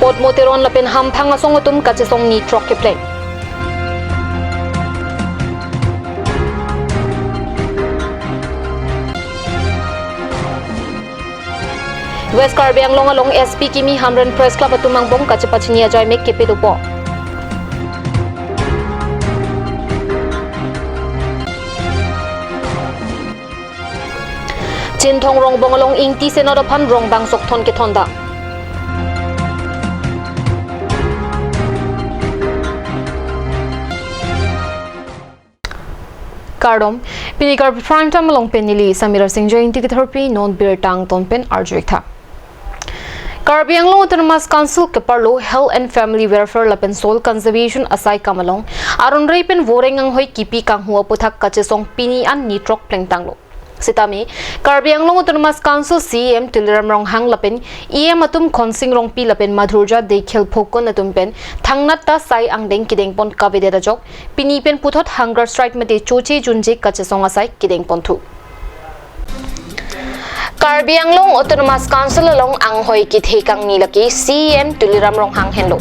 Port Moteron lapin hampang asong utum kachisong ni truck ke plane. West Carbi Anglong along SP Kimi Hamren Press Club atumang bong kachipachinia jay mek kepedupo. Chin thong rong bong along ingti senodopan rong bang sok thon ke thonda. Kardom Pinikar Prime Time along Penili Samira Singh Jayanti ki therapy non bir tang ton pen arjuik tha. Karbi Anglong Autonomous Council ke parlo Health and Family Welfare lapen soil conservation asai kamalong aron reipen voreng ang hoi kipi kang huwa puthak kachesong pini an nitrok pleng tanglo. Sitami Karbi Anglong Autonomous Council CM Tiliram Rong Hang lapen EM atum khonsing rong pi lapen madhurja dekhel phokon atum pen thangnat ta sai ang deng kideng pon kabide da jok pini pen puthot hunger strike mate choche junje kachesong asai kideng pon thu. Karbi Anglong Autonomous Council along ang hoi ki thekang nilaki CM Tuliram Rong Hang henlo.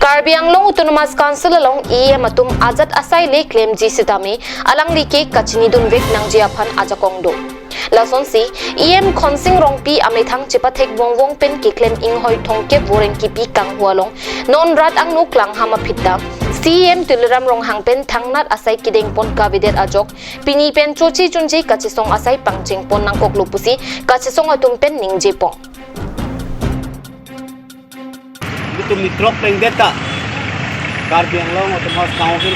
Karbi Anglong Autonomous Council along EM atum azat asai le claim ji sitami alang like kachini dun vek nang jiaphan ajakong do. Lason si EM khonsing rong pi amethang chipathek wong pen ki claim ing hoi thongke voreng ki pi kang hualong non rat ang nuk lang hama phitta CM Tuliram Rong Hang pen thangnat asai kideng pon kavidet ajok pini pen chochi chunji kachisong asai pangching pon nang koklo pusi kachisong atum pen ningje pong. Itu nitrok pleng data Karbi Anglong Autonomous Council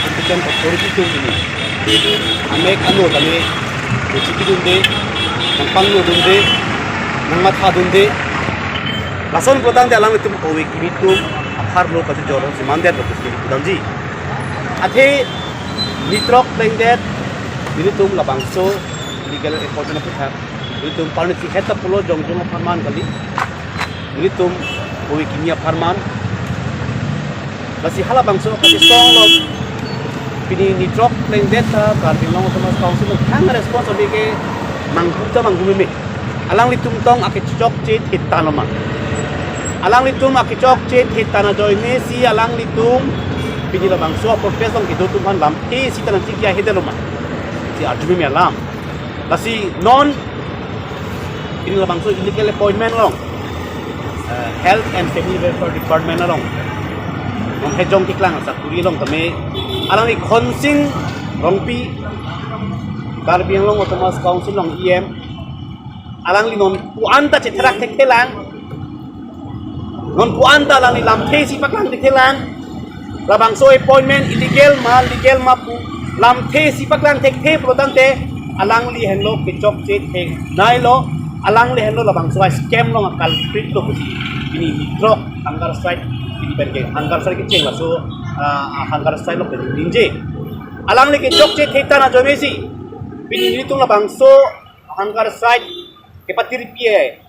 competent authority tu ini amek anu kami cuci dunde nampang nu dunde nangmat dunde lason kodang de alang itu kowe kini tu akhar lo kati joro simandet lo kuski danji athe nitrok pleng det ini tu labangso legal important apa ini tu parni heta pulo jong farman kali ini tu kowe kimia farman basi hala bangso kati song lo pini nitrok pleng data Karbi Anglong Autonomous Council lo kang responsible ke mangkuta manggumi alang litum tong ake cocok cit hitanoma alang litum ake cocok cit hitana joy nesi alang litum pini lo bangso profesor gitu tuman lam si tanang tikia hideloma si arjumi alam basi non pini lo bangso illegal appointment long Health and Family Welfare Department along ng hejong tiklang sa kurilong kami alang ni khonsing rongpi Karbi Anglong Autonomous Council ng EM alang ni non puanta cetrak tektelang non puanta alang ni lamte si paklang tektelang labang so appointment illegal ma pu lamte si paklang tekte protante alang li henlo kechok chet nailo alang le henlo labang so scam lo akal print lo ini nitrok hunger strike ini berke hunger strike kecil lah so hunger strike lo berke ninje alang le kechok chet heta na jomesi ini tu labang so hunger strike kepatir pie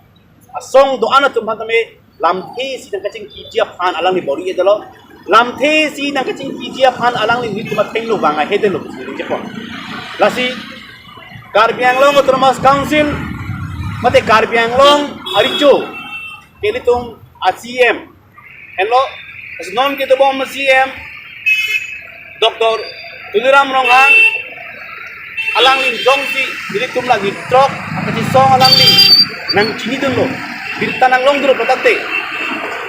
asong doana tumhan tame lamte si nang kacing kijia phan alang ni bori edalo lamte si nang kacing kijia phan alang ni nitu mateng lo banga hedelo ninje pon lasi Karbi Anglong Autonomous Council mate Karbi Anglong aricho kini tung ACM hello as non kita bom CM Dr. Tuliram Rong Hang alang ling jongsi diri tum lagi trok apa song alang ling nang chini dun lo birta nang long duro protate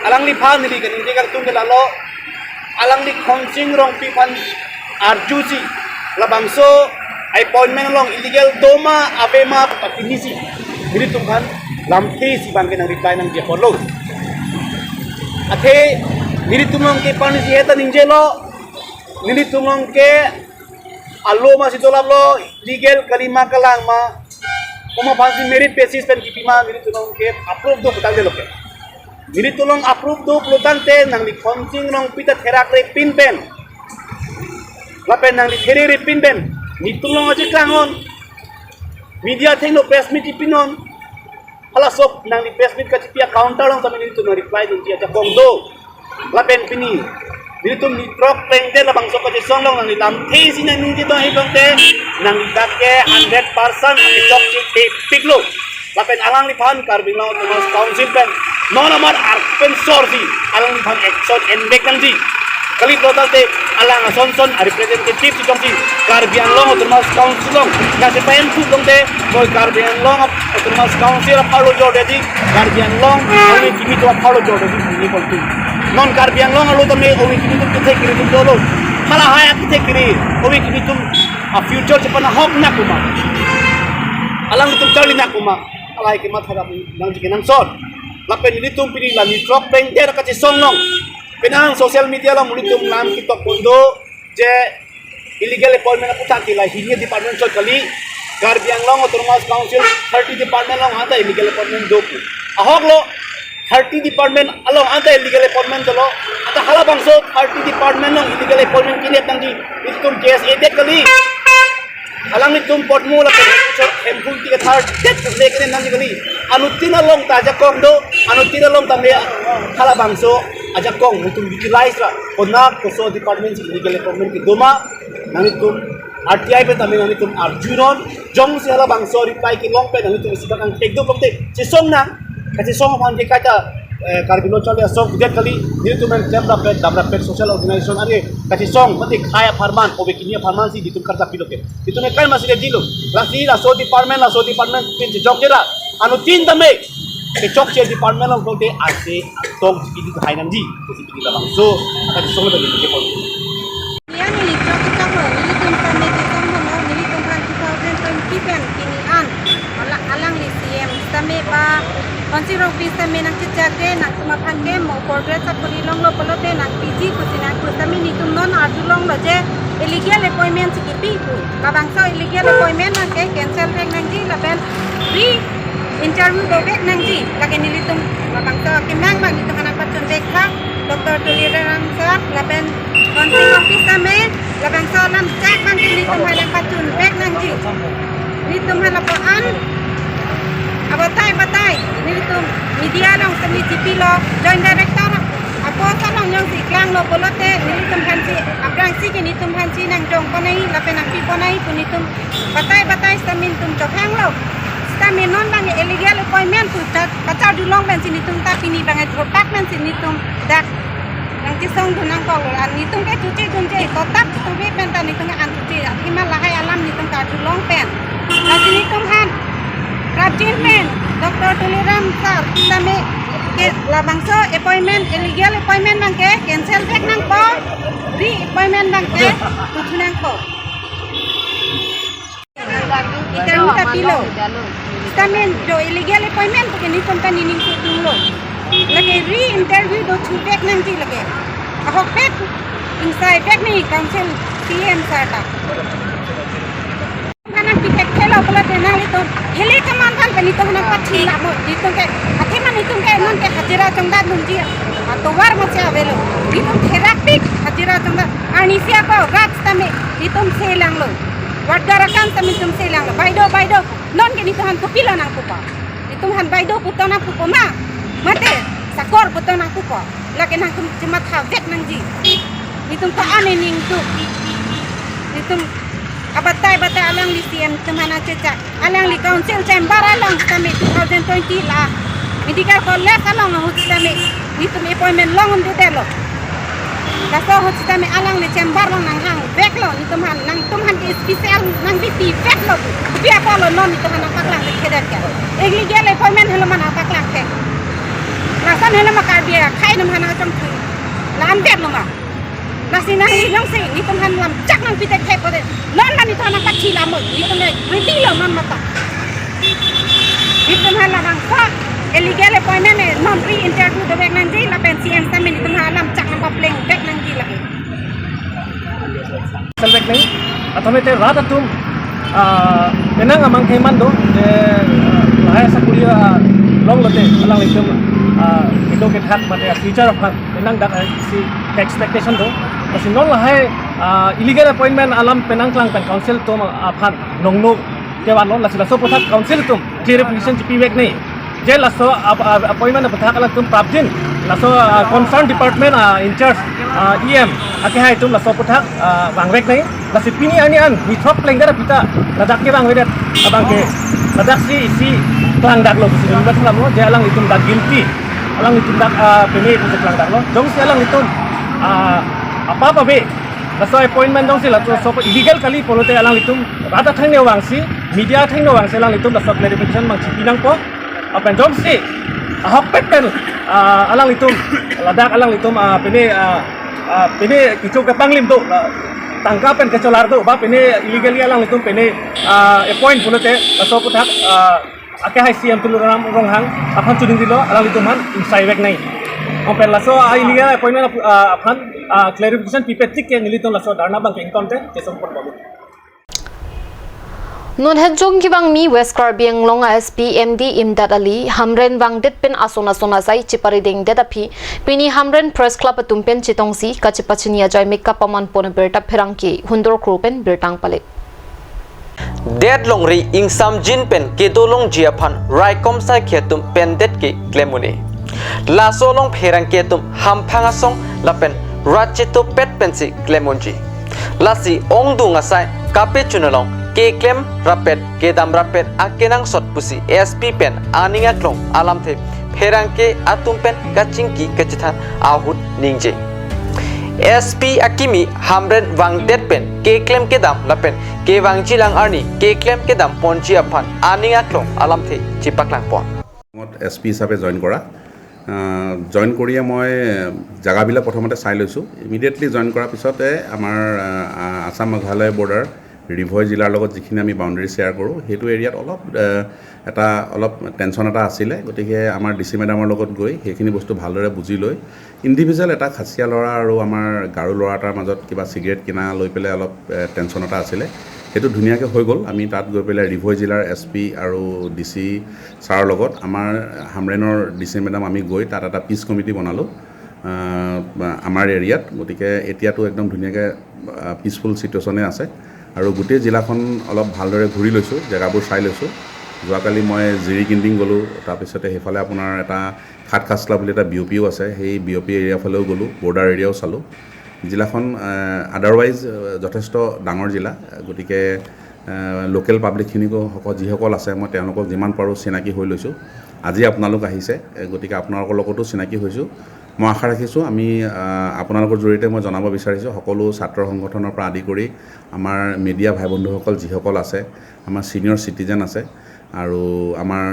alang li phan diri kan ini kan tum lalo alang li khonsing rong pi phan arjusi labangso appointment long illegal doma abema patinisi diri tum kan lamte si bangke nang reply nang dia follow athe diri tum long ke pani si heta ninjelo diri tum long ke allo ma si dolab lo legal kalima kalang ma kuma phansi merit basis pen kipima diri tum long ke approve do putal de lo ke diri tum long approve do plotante nang li khonsing long pita therak re pin pen lapen nang li there re pin pen ni tum long aje klangon media thing lo press meet pinon hala sok nang di press meet ka tipia counter long tamen itu nang reply din dia jakong do lapen pini dito ni drop pleng de labang sok ka song long nang lam the si nang ni dito hi bang te nang dake 100% ang chok chi piglo lapen alang li phan Karbi Anglong Autonomous Council pen non amar arpen sorsi alang tham action and make nanti kali total te alang son representative si tong si Karbi Anglong Autonomous Council long kasi pen pu tong te boy Karbi Anglong Autonomous Council Paulo Jordani Karbi Anglong oni kimi to Paulo Jordani ni kon tu non Karbi Anglong alo tame oni kimi tu te kiri tu dolo hala haya te kiri oni kimi tu a future chapana hok na kuma alang tu charli na kuma alai ki mathara nang jikenang son lapen ini tum pini la ni drop peng der ka song long penang social media la mulitum nam ki tok pondo je illegal appointment aku tak la hinia department so kali Karbi Anglong Autonomous Council 30 department long anda illegal appointment do ahok lo 30 department along anda illegal appointment lo ata hala bangso 30 department long illegal appointment kini tangji itum KSA det kali alang itum pot mu la hempul tiga thar det lekene nang kali anutina long ta jakong do anutina long tambe hala bangso aja kong untuk utilize lah onak koso department illegal appointment ki doma nang itum RTI pe tambe nang itum arjunon jong se hala bangso reply ki long pe nang itum sibak ang take do pokte sisong na kasi song man ke kata Karbino chale song dia kali ni tu men dabra pet social organization ani kasi song mati khaya farman obe kinia farman si ditum karta piloke itu me kai masih dilo lasi la so department tin jok jera anu tin tame ke chok che department long kote ase tong jadi hainan ji kasi kita langsung kasi song tadi ke pol yang ini chok chok lo ini tum pame ke song lo ini tum kan 2020 pen kini an alang li CM tame ba Konsirong pista menang cecake nak mapan ke mau progress sapuri long lo pelote nak PG kusina kusami ni tum non adu long lo je illegal appointment sikipi ku kabangso illegal appointment nak ke cancel rek nang ji laben re interview do bek nang ji lagi ni tum kabangso kimang bang itu anak patun dekha Dr. Tuliram sar laben konsirong pista me kabangso lam cek bang ni tum anak patun bek nang ji ni tum halapan Abatai, ini tu media long semi GP lo, joint director. Apa salang yang si klang lo bolote, ini tu hansi, abrang si kini tu hansi nang jong konai, lapen nang pi konai pun itu batai stamin tu cokhang lo. Stamin non bang illegal appointment tu kacau dulong ben sini tu tapi ni bang rotak ben sini tu dak. Nang kisong tu nang kau, ni tu ke cuci kotak tu be ben tan ni tu ngan cuci. Akimal lahai alam ni tu kacau dulong pen. Lah sini tu han Rapjin pen, Dr. Tuliram sar, kami ke labangso appointment illegal appointment bangke cancel back nang po, re appointment bangke tujuh nang po. Ikaw tapi lo, kami do illegal appointment begini kontan ini tujuh lo, lagi re interview do tujuh back nang ti lagi, ahok back inside back ni council CM sarta. Anak kita kalau tenang itu, hele kemantan penito anak kecil lah mo, itu ke, hati man itu ke non ke hajira congda nungji, atau war macam avelo, itu terapi hajira congda, anisia kau rat tame, itu selang lo, wargarakan tame itu selang lo, baido, non ke itu han kupila nang kupa, itu han baido puto nang kupa ma, mate, sakor puto nang kupa, lagi nang cuma thawek nangji, itu kau ane ning tu, itu Abatai alang li CM temana cecak alang li council chamber alang kami 2020 lah medical college alang hut kami itu appointment long undu delo kaso hut kami alang li chamber long nang hang back lo itu man nang tumhan di special nang di back lo dia apa lo non itu nang paklang di kedat ka illegal appointment helo man paklang ke rasan helo makar dia khai nam hana jong tu lan bet lo ma Nasi nasi yang sih, itu kan lam cak nang kita kayak pada, non itu anak kecil lama, itu nih berhenti lo non mata, itu kan lam angka, illegal appointment non re interview dewek nanti, lah pensi yang sama itu kan lam cak nang papleng dewek nanti lagi. Selek nih, atau mete rata tuh, menang amang keman do, lahir sakuria long lote, alang itu, itu kita hak pada future of menang dak si expectation do. Kasi non lahai illegal appointment alam penangklang pen council tum aphan nongno kewan non lasila so pothak council tum clear representation jipiwek nei je laso appointment pothak ala tum prabjin laso concerned department in charge EM ake hai tum laso pothak wangwek nei lasi pini ani an ni thok lenggar pita ladak ke wang wedet abang ke ladak si tlang dak lo si bat lam je alang itum dak guilty alang litum dak pini project lang dak lo jong si alang litum apa be laso appointment jong si la so illegal kali polote alang litum rata thangne wangsi media thangne wangsi alang litum laso clarification mang pinang po apan jong si hapet pen alang litum ladak alang litum pini kicu ke panglim tu tangkapan ke colar tu ba pini illegally alang litum pini appoint polote laso putak ake hai siam tu rong hang apan chuding dilo alang litum han insai wek nai open laso illegal appointment apan clarification pipetik ke nilitum laso dharna bang ke incontent ke sampur babu Non hejong kibang mi West Karbi Anglong SPMD Imdad Ali Hamren wang det pen asona sai chipari ding det api pini Hamren Press Club tumpen chitongsi kachipachinia jai mekka paman pon berta pherangki hundor krupen bertang palit Dead longri ingsam jin pen kedolong jiapan raikom sai khetum pen det ki klemuni la solong pherang ketum hamphanga song lapen rachito pet pensi klemonji lasi ongdunga sai kape chunalong ke klem rapet kedam rapet akenang sot pusi SP pen aninga klong alam the pherang ke atum pen kachingki kachithan ahut ningje SP akimi Hamren wang det pen ke klem kedam lapen ke wang chilang arni ke klem kedam ponchi aphan aninga klong alam the chipaklang pon SP হিচাপে জয়েন কৰা জয়েন কৰিয়ে মই জাগাবিলাক প্ৰথমতে চাই লৈছোঁ immediately join কৰাৰ পিছতে আমাৰ আসাম মেঘালয় বৰ্ডাৰ ৰিভয় জিলাৰ লগত যিখিনি আমি বাউণ্ডাৰী শ্বেয়াৰ কৰোঁ সেইটো এৰিয়াত অলপ টেনশ্যন এটা আছিলে গতিকে আমাৰ DC মেডামৰ লগত গৈ সেইখিনি বস্তু ভালদৰে বুজি লৈ ইণ্ডিভিজুৱেল এটা খাচীয়া ল'ৰা আৰু আমাৰ গাৰো ল'ৰা এটাৰ মাজত কিবা চিগাৰেট কিনা লৈ পেলাই অলপ টেনশ্যন এটা আছিলে সেইটো ধুনীয়াকৈ হৈ গ'ল আমি তাত গৈ পেলাই ৰিভয় জিলাৰ SP আৰু DC ছাৰৰ লগত আমাৰ হামৰেনৰ DC মেডাম আমি গৈ তাত এটা পিচ কমিটি বনালোঁ আমাৰ এৰিয়াত গতিকে এতিয়াতো একদম ধুনীয়াকৈ পিচফুল চিটুৱেশ্যনে আছে আৰু গোটেই জিলাখন অলপ ভালদৰে ঘূৰি লৈছোঁ জেগাবোৰ চাই লৈছোঁ যোৱাকালি মই জিৰি কিণ্ডিং গ'লোঁ তাৰপিছতে সেইফালে আপোনাৰ এটা খাটখাচলা বুলি এটা BOPও আছে সেই BOP এৰিয়া ফালেও গ'লোঁ বৰ্ডাৰ এৰিয়াও চালোঁ জিলাখন আদাৰৱাইজ যথেষ্ট ডাঙৰ জিলা গতিকে লোকেল পাব্লিকখিনিকো যিসকল আছে মই তেওঁলোকক যিমান পাৰোঁ চিনাকি হৈ লৈছোঁ আজি আপোনালোক আহিছে গতিকে আপোনালোকৰ লগতো চিনাকি হৈছোঁ মই আশা ৰাখিছোঁ আমি আপোনালোকৰ জৰিয়তে মই জনাব বিচাৰিছোঁ সকলো ছাত্ৰ সংগঠনৰ পৰা আদি কৰি আমাৰ মিডিয়া ভাই বন্ধুসকল যিসকল আছে আমাৰ ছিনিয়ৰ চিটিজেন আছে আৰু আমাৰ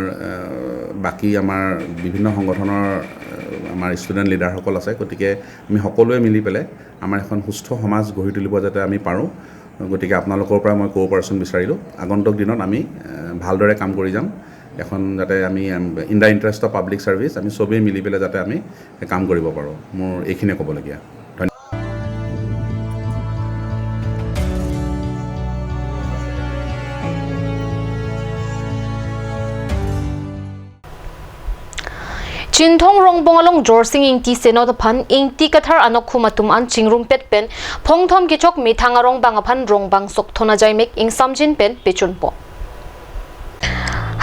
বাকী আমাৰ বিভিন্ন সংগঠনৰ আমাৰ ষ্টুডেণ্ট লিডাৰসকল আছে গতিকে আমি সকলোৱে মিলি পেলাই আমাৰ এখন সুস্থ সমাজ গঢ়ি তুলিব যাতে আমি পাৰোঁ গতিকে আপোনালোকৰ পৰা মই কোঅপাৰেশ্যন বিচাৰিলোঁ আগন্তুক দিনত আমি ভালদৰে কাম কৰি যাম এখন যাতে আমি in the interest of public service আমি চবেই মিলি পেলাই যাতে আমি কাম কৰিব পাৰোঁ মোৰ এইখিনিয়ে ক'বলগীয়া Chinthong rongbong along Jorsing ingti senot phan ingti kathar anok khumatum an chingrum pet pen phongthom kichok mithang arong bang aphan rongbang sokthona jaimek ingsamjin pen pechunpo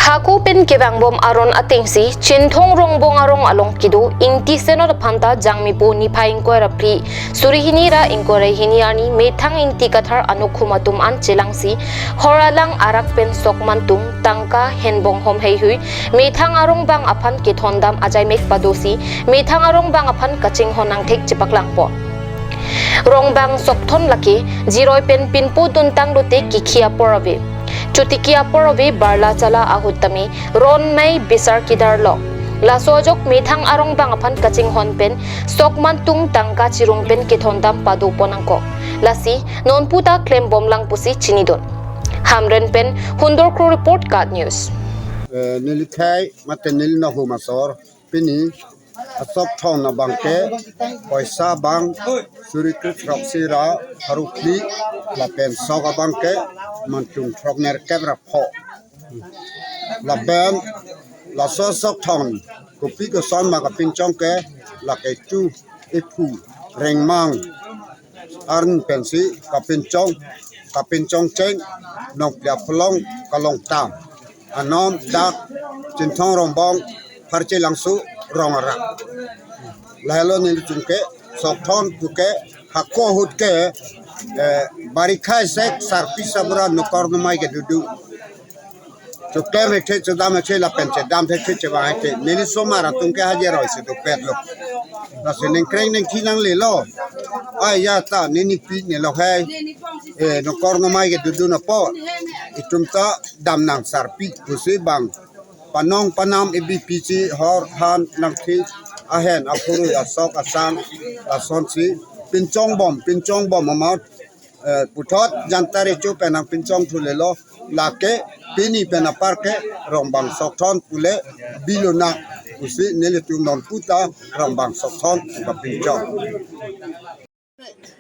Haku pen kewangbom aron atengsi Chinthong rongbong arong along kido ingti senot phanta jangmipo nipaing ko rapri surihini ra ingkorai hiniani methang ingti kathar anok khumatum an chelangsi horalang arak pen sokmantum tangka henbong hom hei hui methang arong bang aphan ke thondam ajai mek padosi methang arong bang aphan kaching honang thek chipaklang po rongbang sokthon laki jiroi pen pinpo tuntang lote kikhia porave chutikia porave barla chala ahutami ron mai bisar kidar lo lasojok methang arong bang aphan kaching hon pen sokman tung tangka chirung pen ke thondam padu ponangko lasi nonputa claim bom lang pusi chinidon Hamren pen Hundor Crew report God News. Nilikai matenil na humasor pini asok thong na bangke paisa bang surikut roksira harukli la pen soga bangke mantung trokner kebra pho la ben la sok thong kopi ko son ma ka pinchong ke la ke tu epu rengmang arn pensi ka pinchong cheng nong pia phlong kalong tam anom dak Chinthong rombong parche langsu rongara lahelo nil chungke sokthon kuke hakko hutke barikhai sek sarpi sabura nokor numai ke dudu cho kem hay cho đam hay là pen che đam hay che ba hay nili soma ra tung ke haje roi se to pet lo la se nen kreng nen kinang le lo ai ya ta nini pi ne lo hai no kor no mai ke du na po itum ta dam nang sar pi tu se bang panong panam ebpc hor han nang thi a hen a phuru a sok a san a son si pinchong bom ma puthot jantare chu penang pinchong thule lo la ke pini pena parke rombang sokthon pule bilona usi nele tum non puta rombang sokthon ba pinchong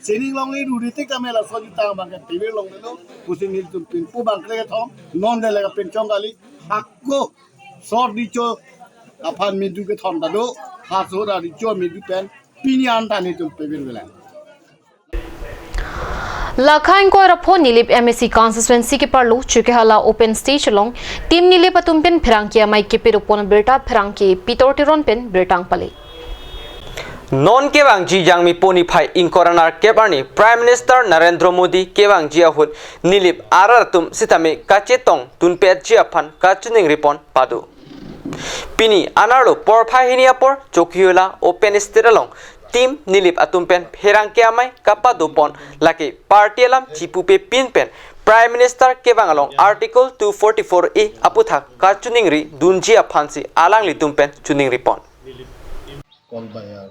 Sini long ni duri tik kami la so juta bang kan TV long ni lo pusing ni tum pin pu bang kre thom non de la pin chong kali hakko sor di cho aphan mi du ke thom da do ha so da di cho mi du pen pinyan ta ni tum pe bin bela Lakhain ko rapho nilip MSC constituency ke parlo chuke hala open stage long team nilip atum pen phrangkia mai ke pirupon berta phrangki pitortiron pen bertang pale non kewang ji yang mi poni phai in coroner kebarni Prime Minister Narendra Modi kewang ji ahut nilip aratum sitame kachetong tunpet ji aphan kachuning ripon padu pini anarlo por phai hinia por chokhyula open stage long team nilip atumpen pherangkia mai kapadupon laki party alam chipupe pinpen Prime Minister kewang along Article 244A aputhak kachuning ri dunji aphansi alang litumpen chuning ripon called by our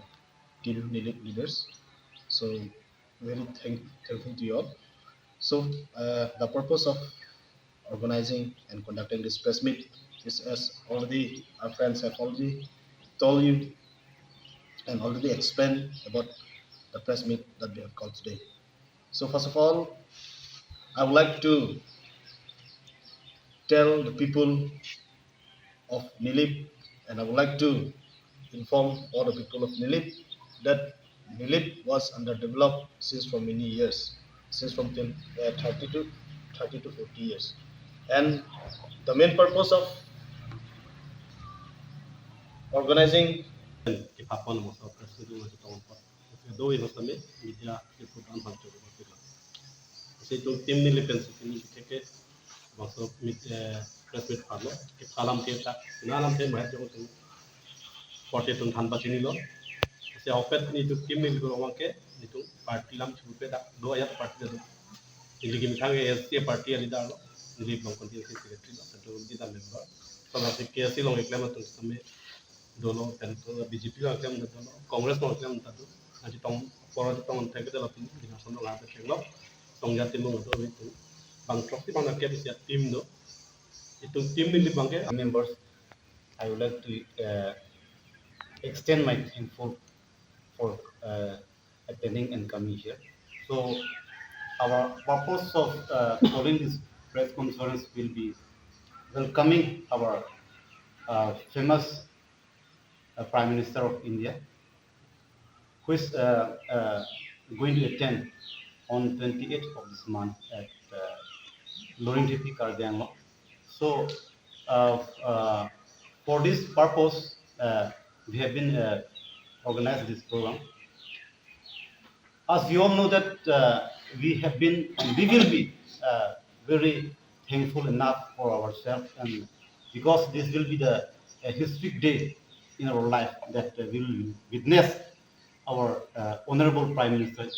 Nilip leaders. So very thankful to you all. So the purpose of organizing and conducting this press meet is, as already our friends have already told you and already explained about the press meet that we have called today. So first of all, I would like to tell the people of Nilip, and I would like to inform all the people of Nilip that Nilip was underdeveloped since for many years, since from 30 to 40 years. And the main purpose of organizing se opet ni tu kim ni ko wangke ni tu party lam chupe da do ayat party da ini kim thange SC party ali da ni long constituency secretary da to di da member so na se ke si long reclaim tu same dono pen to BJP la reclaim da dono congress no reclaim da tu ati tong por ati tong thake da lapin di na sono la te lo tong ya tim no do ni tu bang proxy bang ke bisa tim do itu tim ni bangke members. I would like to extend my thankful for attending and coming here. So our purpose of holding this press conference will be welcoming our famous Prime Minister of India, who is going to attend on 28th of this month at Loringtipi, Karbi Anglong. So for this purpose, we have been organized this program. As we all know that we have been and we will be very thankful enough for ourselves, and because this will be the historic day in our life that we will witness our honorable Prime Minister.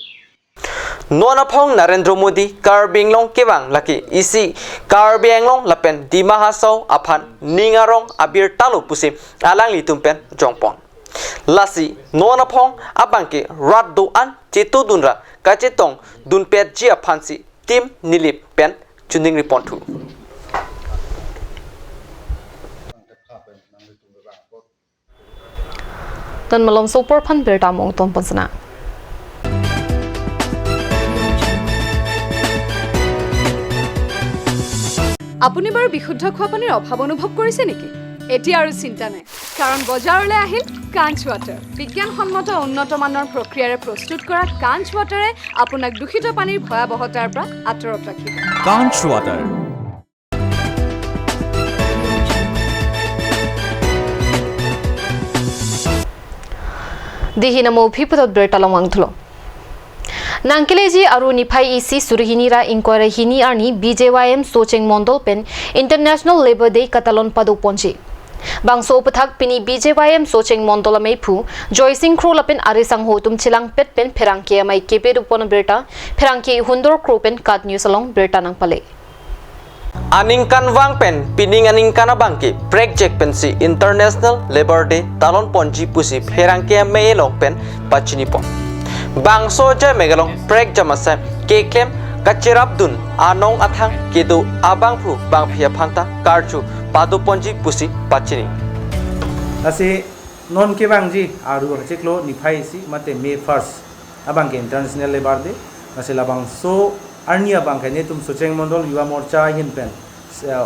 Nuanapong Narendra Modi Karbi Anglong kewang laki isi Karbi Anglong lapen di Mahasau aphan ningarong abir talu pusim alang litumpen jongpon lasi nuanapong abangke rat doan cetu dunra kacetong dunpet ji aphansi tim nilip pen chuning report tu dan malom super phan bertamong ton pansana আপুনি বাৰু বিশুদ্ধ খোৱা পানীৰ অভাৱ অনুভৱ কৰিছে নেকি? এতিয়া আৰু চিন্তা নাই, কাৰণ বজাৰলৈ আহিল কাঞ্চ ৱাটাৰ। বিজ্ঞানসন্মত উন্নত মানৰ প্ৰক্ৰিয়াৰে প্ৰস্তুত কৰা কাঞ্চ ৱাটাৰে আপোনাক দূষিত পানীৰ ভয়াৱহতাৰ পৰা আঁতৰত ৰাখিব। কাঞ্চ ৱাটাৰ দিহি নমো ভিপদত বেৰতালং আংথলো Nangkileji aruni phai isi surhinira inquiry hini arni BJYM Socheng Mondol pen International Labor Day Katalon padu ponji. Bangso pathak pini BJYM Socheng Mondol amai phu Joy Singh Krol pen arisang hotum chilang pet pen pherangke amai kepe rupon berta pherangke hundor kropen kat news along berta nang pale. Aningkan wang pen pining aningkan abangke project pensi International Labor Day talon ponji pusi pherangke amai long pen pachini pon. Bangso jay megalong prek jamasam keklem kacirabdun anong athang kidu abang phu bang phia phanta karchu padu ponji pusi pachini asi non ke bangji aru cheklo ni phai si mate May 1st abang ke International Labor Day asi labang so arnia bang ne tum Socheng Mondol yuwa morcha hin pen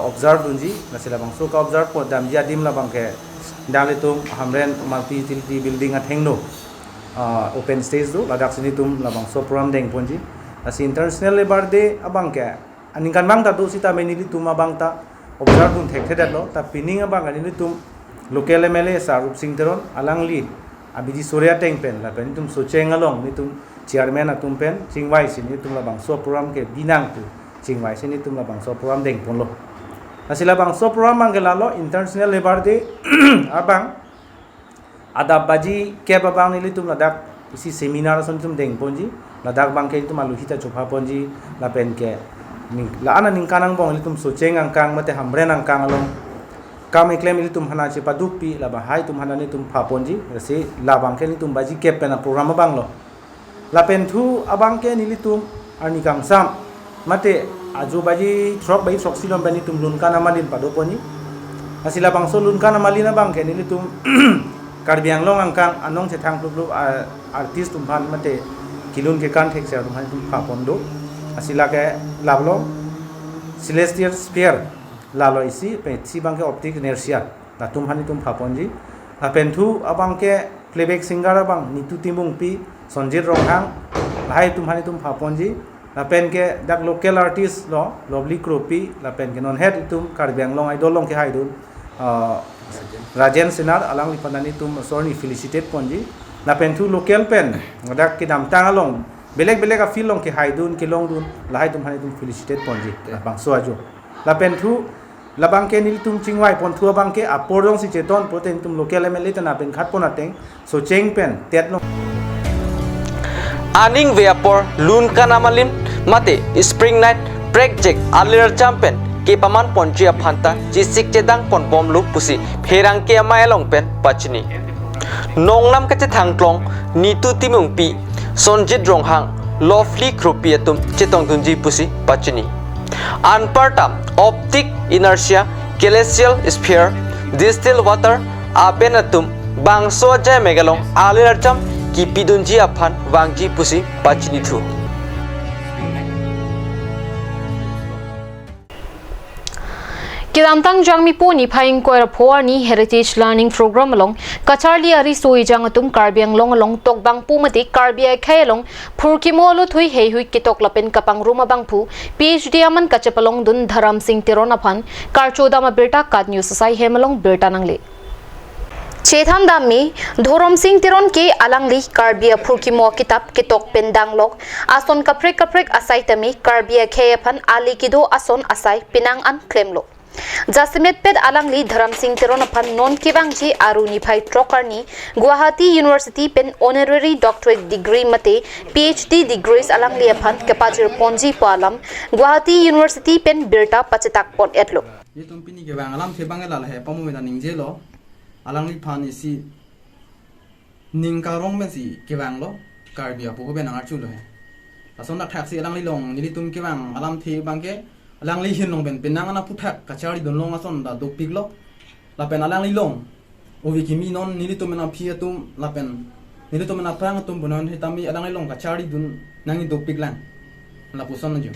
observe dunji asi labang so ka observe po damja dim labang ke dale tum hamren multi utility building athengno open stage do ladak sini tum labang so program deng ponji asi International Labor Day abang ke aningkan bang ta do sita menili tum abang ta observe dun thek thedat lo ta pining abang ani tum local MLA Sarup Singh Teron alangli abiji Surya teng pen la pen tum Socheng along ni tum chairman atum pen chingwai sini tum labang so program ke binang tu chingwai sini tum labang so program deng pon lo asi labang so program mang ke lalo International Labor Day abang ada baji ke babang nili tum ladak isi seminar son tum deng ponji ladak bang ke tum aluhita chopha ponji la pen ke la ana ning kanang bong tum Socheng angkang mate hamren angkang along kam eklem ili tum hana che padupi la ba hai tum hana ni tum pha ponji se la bang ke ni tum baji ke pen program bang lo la pen thu abang ke nili tum ani kam sam mate aju baji throk bai throk silom bani tum lun kana malin pado poni asila bang so lun kana malina bang ke nili tum Karbi Anglong angkang anong se thang klub artist tumhan mate kilun ke kan thek se tumhan tum pha pondo asila ke lablo celestial sphere lalo isi pe si bang ke optic inertia la tumhan tum pha ponji apen thu abang ke playback singer abang nitu timung pi Sonjit Ronghang lai tumhan tum pha ponji apen ke dak local artist lo lovely kropi apen ke non head tum Karbi Anglong idol long ke haidul Rajen Sinar alang li pandani tum sorry felicitate ponji na pen thu local pen ngadak ki dam tang along belek a feel long ki haidun ki long dun la haidum hani tum felicitate ponji bang so ajo la pen thu la bang ke nil tum chingwai pon thu bang ke apordong si cheton poten tum local MLA ta na pen khat pon ateng Socheng pen tet long aning veapor lun kanamalin mate spring night project alir champion ke paman ponjia phanta jisik jedang pon bom lu pusi pherang ke amai long pen pachini nongnam ka che thangtlong nitu timung pi Sonjit Ronghang lovely krupiatum chetong dunji pusi pachini anpartam optic inertia celestial sphere distilled water abenatum bangso jay megalong alircham ki pidunji aphan wangji pusi pachini thu Kidamtang jangmi po ni phaing koira phoar ni heritage learning program along kacharli ari soi jangatum Karbi Anglong along tokbang pu mati Karbi khai along phurkimolo thui hei hui kitok lapen kapang ruma bang phu PhD aman kachapalong dun Dharam Singh Teron aphan karchodama berta kat news sai hemalong berta nangle Chetham dami Dharam Singh Teron ke alangli Karbi phurkimo kitab kitok pendang lok ason kaprek asai tami Karbi khai aphan ali kido ason asai pinang an claim lo Jasimet ped alangli Dharam Singh Teron aphan non kibangji aruni phai trokarni Guwahati University pen honorary doctorate degree mate PhD degrees alangli aphan kapajir ponji palam Guwahati University pen birta pachetak pon etlo Yitum pini ke bang alam thebang la he pamu mena ningje lo alangli phani si ningkarong men si ke bang lo Karbi apu ben angar chu lo he ason dak thak si alangli long ni tum ke bang alam the bang ke alang li hin long ben penang ana puthak kachari don long ason da do piglo la pen alang li long ovi kimi non nili to mena phia tum la pen nili to mena prang tum bonon hitami alang li long kachari dun nangi do piglang la puson na jo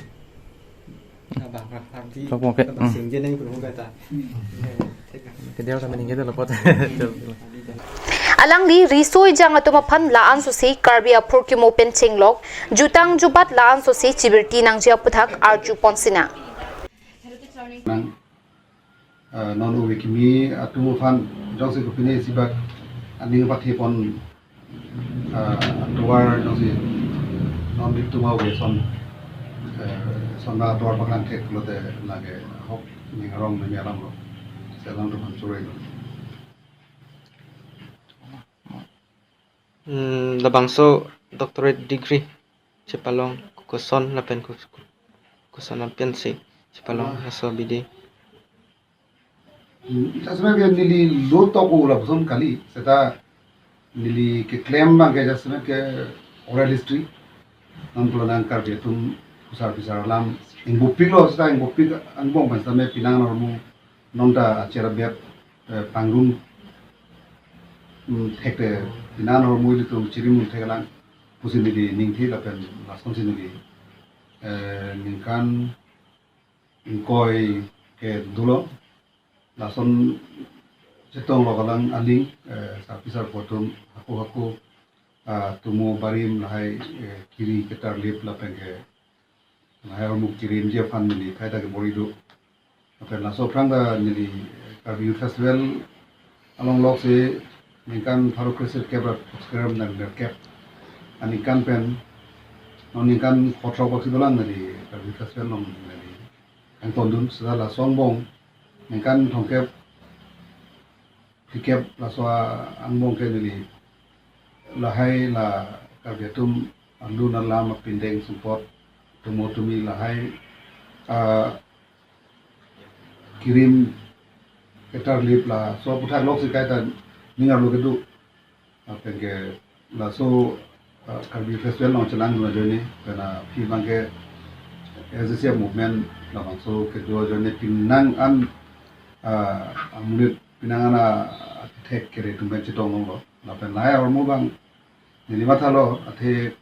ba arti ko sing je nang ko ga ta ke dia sama ninge lo pot Alangli risoi jang atuma phan laan so se Karbi phurkimo pen chenglok jutang jubat laan so se chibirti nangjia puthak arju ponsina non wikimi atu fan jongse ko pine sibak ani pathi pon tuar jongse non di tu mau ke son na tor baklan tek lo de lage hok ni rong ni alam lo selang tu pan sore labang so doctorate degree chepalong kuson lapen kuson lapen si chepalong haso bidi sebenarnya nili lo to ko la son kali seta nili ke claim bang ke jasme ke oral history non pulang kar dia tum pusar pisar lam ingopik lo seta ingopik angbong ban same pinang normu nonda acara biar panggung hekte pinang normu itu tum ciri mun tegalang pusin nili ningthi lapen lason sinili ningkan ingkoi ke dulo lason cetong lo kalang aling sapisar potom aku tumu barim lahai kiri ketar lip lapeng ke lahai ormuk kirim je fan nili kai ta ke borido apen laso pranga nili karbi festival along lok se nikan pharu kreset kebra skram nang kep anikan pen nonikan khotro boksi dolang nili karbi festival nong nili anton dun sala songbong nikan thongkep tikep la soa angbong ke nili lahai la karbetum alu na lama pindeng support tumo tumi lahai kirim ketar lip la so puthak lok sikai ta ningar lo kedu apenge la so karbi festival no chalang na jone kana phi bangke as a movement la bang so kedu jone pinang an amunit pinangana tek kere tumben chitong lo la pen lai or mo bang ni mata lo athe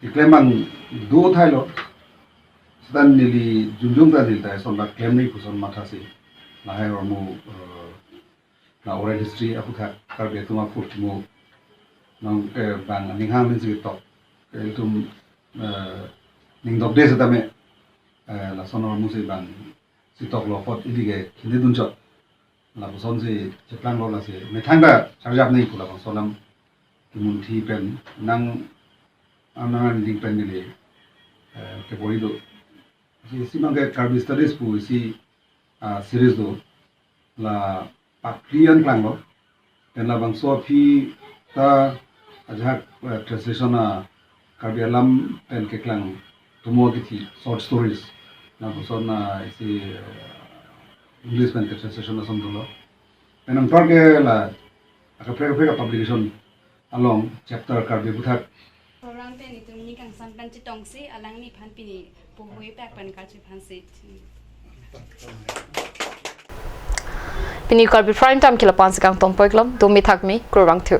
ikleman do thai lo stan nili junjung da dil tai son la claim ni kuson mata si lai or mo na oral history aku kha kar be tuma put mo nong bang ning hang ni to tum ning dok de sa me la son or mo si bang si tok lo pot idige kini dun chot la son si cheplang lo la si me thanga charjap nei pula sonam kimun thi pen nang anan ding pen ni le ke borido si mangke karbi studies pu si series do la paprian klang lo pen la bang so phi ta ajak translation na karbi alam pen ke klang tumo ki thi short stories na son na isi English pen translation na samdulo penang targe la aka preka publication along chapter karbi buthak program pe ni tumni kang san pan chitong si alang ni phan pini puhui pak pan kal chi phan si Pini karbi prime time kila pan sikang tompoiklam dumi thakmi kurang thu